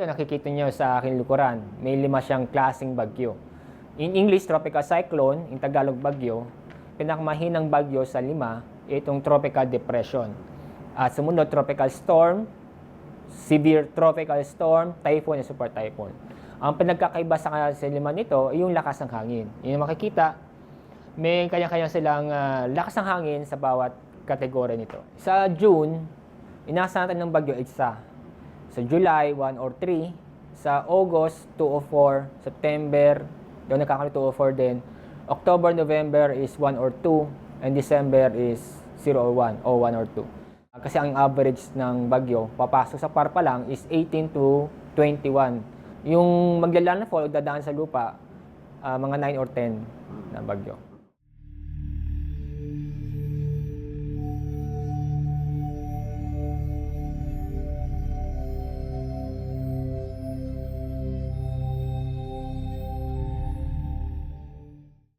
Ito nakikita nyo sa aking likuran, may 5 siyang klaseng bagyo. In English, tropical cyclone, in Tagalog bagyo. Pinakamahinang bagyo sa 5, itong tropical depression. At sumunod, tropical storm, severe tropical storm, typhoon, and super typhoon. Ang pinagkakaiba sa 5 nito ay yung lakas ng hangin. Yun yung makikita, may kanya-kanya silang lakas ng hangin sa bawat kategorya nito. Sa June, inaasahan natin ng bagyo isa. Sa July, 1 or 3. Sa August, 2 or 4. September, doon nagkakaroon 2 or 4 din. October, November is 1 or 2. And December is 0 or 1 o 1 or 2. Kasi ang average ng bagyo, papasok sa par pa lang is 18 to 21. Yung maglalandfall, dadaan sa lupa, mga 9 or 10 na bagyo.